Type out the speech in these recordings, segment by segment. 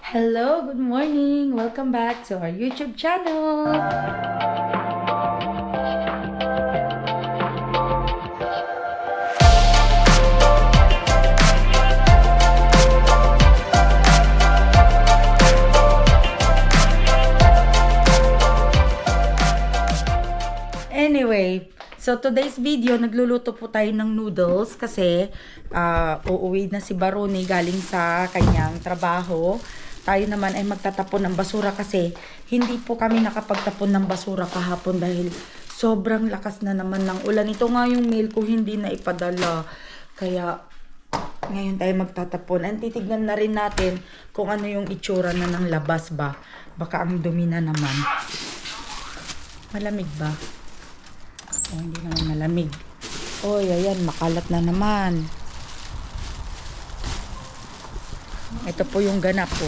Hello, good morning. Welcome back to our YouTube channel. Anyway, so today's video, nagluluto po tayo ng noodles kasi uuwi na si Baruni galing sa kanyang trabaho. Tayo naman ay magtatapon ng basura kasi hindi po kami nakapagtapon ng basura kahapon dahil sobrang lakas na naman ng ulan. Ito nga yung mail ko hindi na ipadala. Kaya ngayon tayo magtatapon. And titignan na rin natin kung ano yung itsura na ng labas ba. Baka ang dumi na naman. Malamig ba? Oh, hindi naman malamig. Oy, ayan, makalat na naman. Ito po yung ganap po.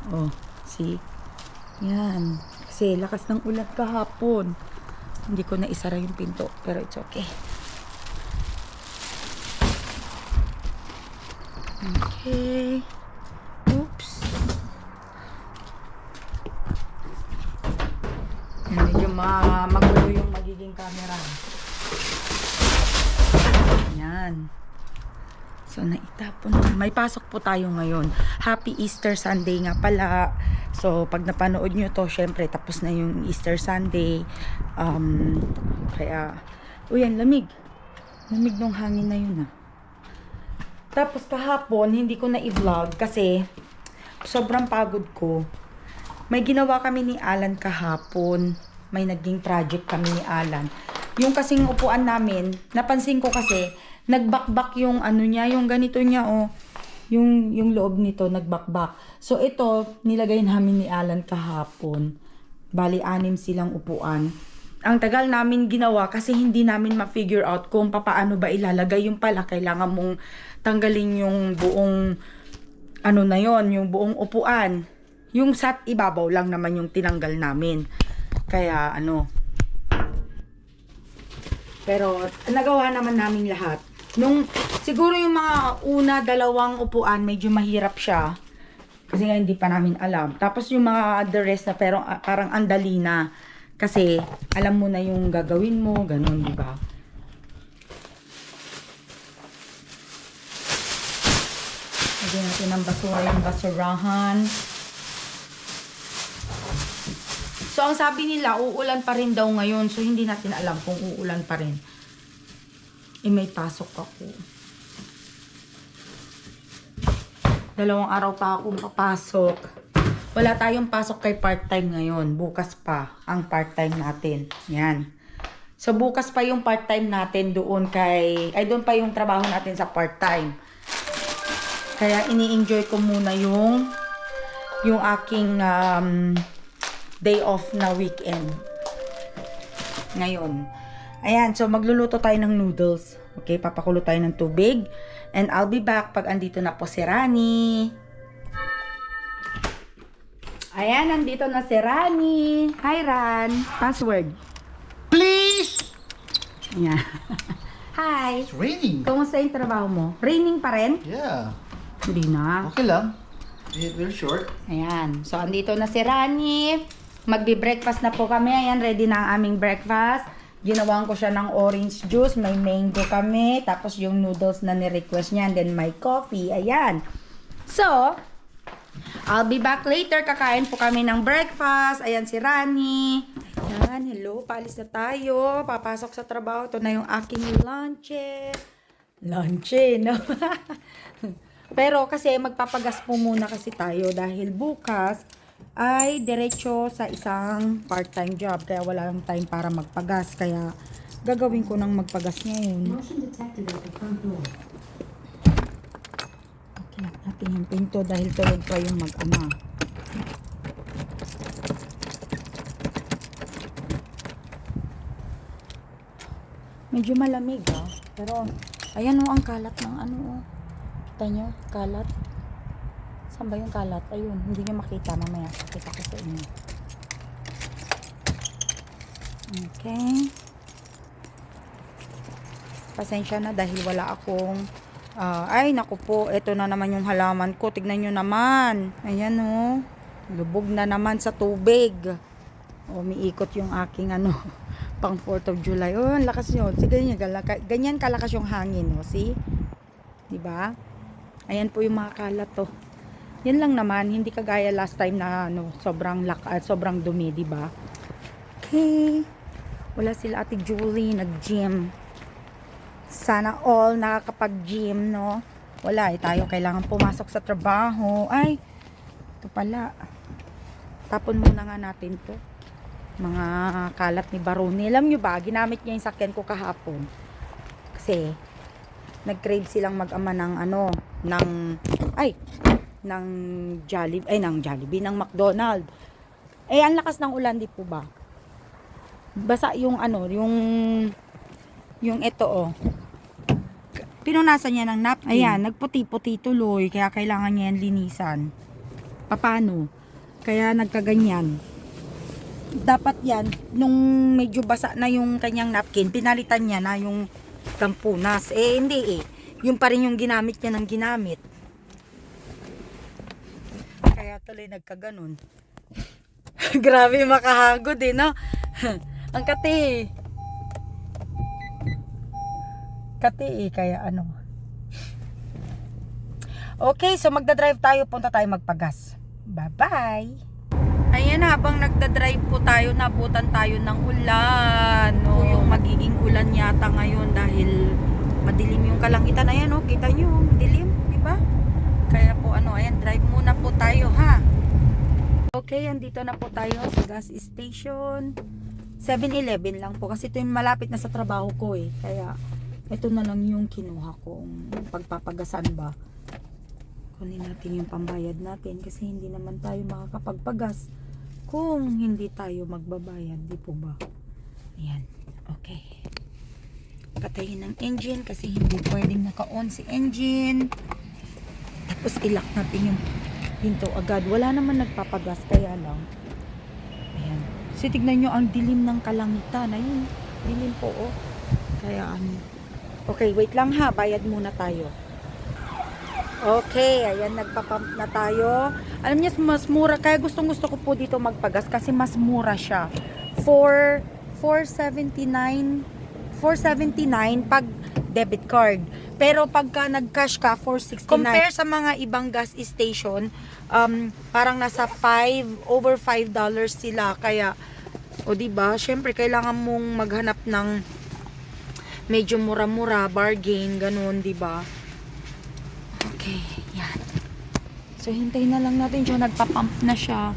Oh, see? Yan. Kasi lakas ng ulan kahapon. Hindi ko na isara yung pinto, pero it's okay. Okay. Oops. Medyo magulo yung magiging camera. Yan. So, naitapon na. May pasok po tayo ngayon. Happy Easter Sunday nga pala. So, pag napanood nyo to, syempre, tapos na yung Easter Sunday. Kaya, uy, ang lamig. Lamig nung hangin na yun, ah. Tapos, kahapon, hindi ko na i-vlog kasi sobrang pagod ko. May ginawa kami ni Alan kahapon. May naging project kami ni Alan. Yung kasing upuan namin, napansin ko kasi, nagbakbak yung ano niya, yung ganito niya, oh. Yung loob nito, nagbakbak. So, ito, nilagay namin ni Alan kahapon. Bali, 6 silang upuan. Ang tagal namin ginawa kasi hindi namin ma-figure out kung papaano ba ilalagay yung pala. Kailangan mong tanggalin yung buong, ano na yon, yung buong upuan. Yung sa ibabaw lang naman yung tinanggal namin. Kaya, ano. Pero, nagawa naman namin lahat. Siguro yung mga una, 2 upuan, medyo mahirap siya. Kasi nga hindi pa namin alam. Tapos yung mga the rest na pero parang andali na. Kasi alam mo na yung gagawin mo, ganun, di ba? Lagyan natin ng basura yung basurahan. So, ang sabi nila, uulan pa rin daw ngayon. So, hindi natin alam kung uulan pa rin. May pasok ako. 2 araw pa akong papasok. Wala tayong pasok kay part-time ngayon. Bukas pa ang part-time natin. Yan. So, bukas pa yung part-time natin doon doon pa yung trabaho natin sa part-time. Kaya, ini-enjoy ko muna yung aking day off na weekend. Ngayon. Ayan, so magluluto tayo ng noodles. Okay, papakulo tayo ng tubig. And I'll be back pag andito na po si Rani. Ayan, nandito na si Rani. Hi, Ran. Password. Please! Ayan. Hi. It's raining. Kumusta yung trabaho mo? Raining pa rin? Yeah. Hindi na. Okay lang. Very short. Ayan. So, andito na si Rani. Magbi-breakfast na po kami. Ayan, ready na ang aming breakfast. Ginawan ko siya ng orange juice. May mango kami. Tapos yung noodles na ni-request niya. And then my coffee. Ayan. So, I'll be back later. Kakain po kami ng breakfast. Ayan si Rani. Ayan, hello. Paalis na tayo. Papasok sa trabaho. Ito na yung aking lunche. Lunche, no? Pero kasi magpapagas po muna kasi tayo. Dahil bukas ay diretso sa isang part-time job. Kaya wala lang time para magpagas. Kaya gagawin ko ng magpagas ngayon. Okay, natin yung pinto dahil tulog pa yung mag-ama. Medyo malamig Pero ayan ang kalat ng ano Kita nyo? Kalat. Saan ba yung kalat? Ayun, hindi nyo makita. Mamaya, pakita ko sa inyo. Okay. Pasensya na dahil wala akong Ay, naku po, ito na naman yung halaman ko. Tignan nyo naman. Ayan oh. Lubog na naman sa tubig. Umiikot yung aking pang 4th of July. Oh, ang lakas nyo. Sige, ganyan kalakas yung hangin. Oh. See? Diba? Ayan po yung mga kalat to. Yan lang naman. Hindi kagaya last time na sobrang dumi. Diba? Okay. Wala sila Ate Julie. Nag-gym. Sana all nakakapag-gym, no? Wala eh, tayo kailangan pumasok sa trabaho. Ay, ito pala. Tapon muna nga natin to. Mga kalat ni Baroni. Alam nyo ba, ginamit niya yung sakyan ko kahapon. Kasi, nag-crave silang mag-ama ng Jollibee, ng McDonald's. Eh, ang lakas ng ulan, di po ba? Basa yung yung ito oh. Pinunasan niya ng napkin. Ayan, nagputi-puti tuloy. Kaya kailangan niya yan linisan. Paano? Kaya nagkaganyan. Dapat yan, nung medyo basa na yung kanyang napkin, pinalitan niya na yung tampunas. Eh, hindi eh. Yung pa rin yung ginamit niya ng ginamit. Kaya tuloy nagkaganon. Grabe makahagod eh, no? Ang kati kaya Okay, so magdadrive tayo, punta tayo magpagas. Bye-bye. Ayan, habang nagdadrive po tayo, nabutan tayo ng ulan. No, yung magiging ulan yata ngayon dahil madilim yung kalangitan. Ayan, oh, kita nyo, dilim, di ba? Kaya po ayan, drive muna po tayo, ha? Okay, andito na po tayo sa gas station. 7-Eleven lang po kasi ito yung malapit na sa trabaho ko eh. Kaya ito na lang yung kinuha kong pagpapagasan ba. Kunin natin yung pambayad natin kasi hindi naman tayo makakapagpagas kung hindi tayo magbabayad, di po ba? Ayan, okay. Patayin ng engine kasi hindi pwedeng naka-on si engine. Tapos ilak natin yung pinto agad. Wala naman nagpapagas kaya lang. Ayan. So tignan nyo ang dilim ng kalangitan. Ayun, dilim po oh. Kaya okay, wait lang ha. Bayad muna tayo. Okay, ayan, nagpapump na tayo. Alam niyo, mas mura. Kaya gustong gusto ko po dito magpagas kasi mas mura siya. 479 pag debit card. Pero pagka nag-cash ka, 469. Compare sa mga ibang gas station, parang nasa over $5 sila. Kaya, diba, syempre, kailangan mong maghanap ng medyo mura-mura, bargain, ganun, diba? Okay, yan. So, hintayin na lang natin siya. Nagpa-pump na siya.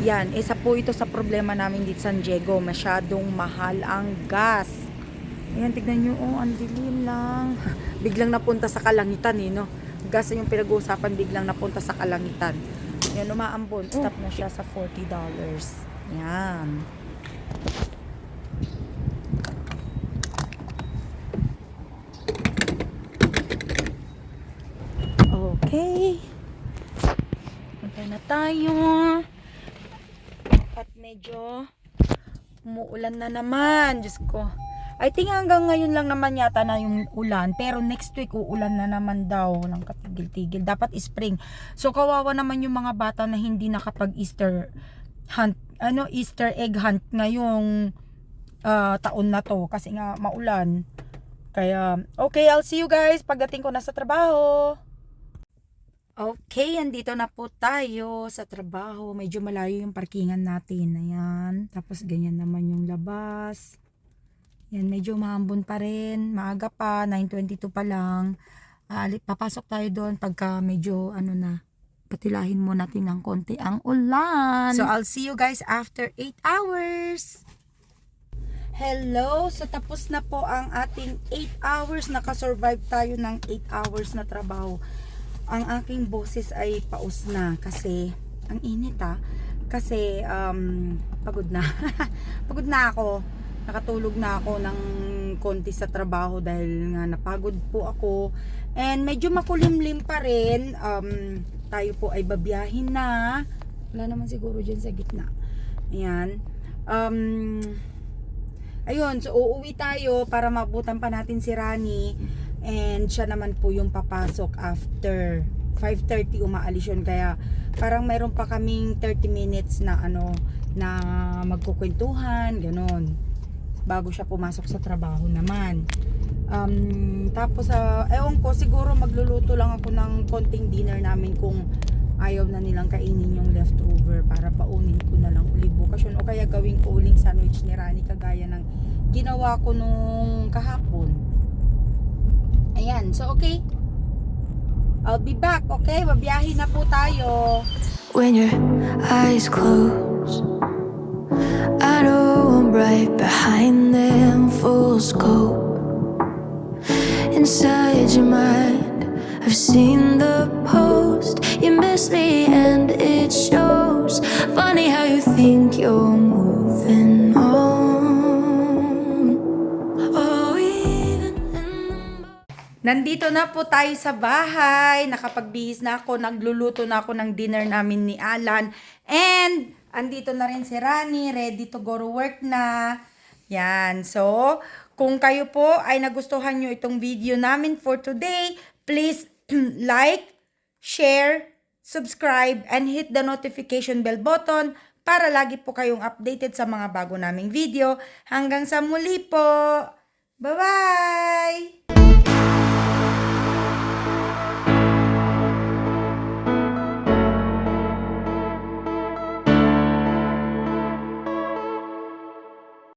Yan, isa po ito sa problema namin dito sa San Diego. Masyadong mahal ang gas. Ayan, tignan nyo, oh, ang dilim lang. Biglang napunta sa kalangitan, eh, no? Gas yung pinag-uusapan, biglang napunta sa kalangitan. Yan, umaambon. Stop na siya sa $40. Yan. Okay. Punta na tayo. At medyo umuulan na naman. Diyos ko. I think hanggang ngayon lang naman yata na yung ulan. Pero next week uulan na naman daw ng katigil-tigil. Dapat spring. So kawawa naman yung mga bata na hindi nakapag-Easter hunt. Easter egg hunt ngayong taon na to. Kasi nga maulan. Kaya, okay, I'll see you guys pagdating ko na sa trabaho. Okay, andito na po tayo sa trabaho. Medyo malayo yung parkingan natin. Ayan. Tapos ganyan naman yung labas. Yan, medyo mahambon pa rin. Maaga pa, 9:22 pa lang. Papasok tayo doon pagka medyo patilahin mo natin ng konti ang ulan. So, I'll see you guys after 8 hours. Hello! So, tapos na po ang ating 8 hours. Nakasurvive tayo ng 8 hours na trabaho. Ang aking boses ay paus na kasi ang init kasi pagod na. Pagod na ako. Nakatulog na ako ng konti sa trabaho dahil nga napagod po ako. And medyo makulimlim pa rin. Tayo po ay babiyahin na. Wala naman siguro dyan sa gitna. Ayan. Ayun, so uuwi tayo para mabutan pa natin si Rani. And siya naman po yung papasok after 5:30 umaalis yun. Kaya parang mayroon pa kaming 30 minutes na na magkukwentuhan, ganon. Bago siya pumasok sa trabaho naman. Tapos ewan ko, siguro magluluto lang ako ng konting dinner namin kung ayaw na nilang kainin yung leftover para paunin ko na lang uli bukas yun, o kaya gawin ko uling sandwich ni Rani kagaya ng ginawa ko nung kahapon. Ayan, so okay, I'll be back, okay? Babiyahin na po tayo. When your eyes close, I know I'm right behind them, full scope. Inside your mind, I've seen the post. You miss me and it shows. Funny how you think you're moving on. Oh, even in the Nandito na po tayo sa bahay. Nakapagbihis na ako. Nagluluto na ako ng dinner namin ni Alan. And, andito na rin si Rani. Ready to go to work na. Yan. So, kung kayo po ay nagustuhan nyo itong video namin for today, please like, share, subscribe, and hit the notification bell button para lagi po kayong updated sa mga bago naming video. Hanggang sa muli po. Bye-bye!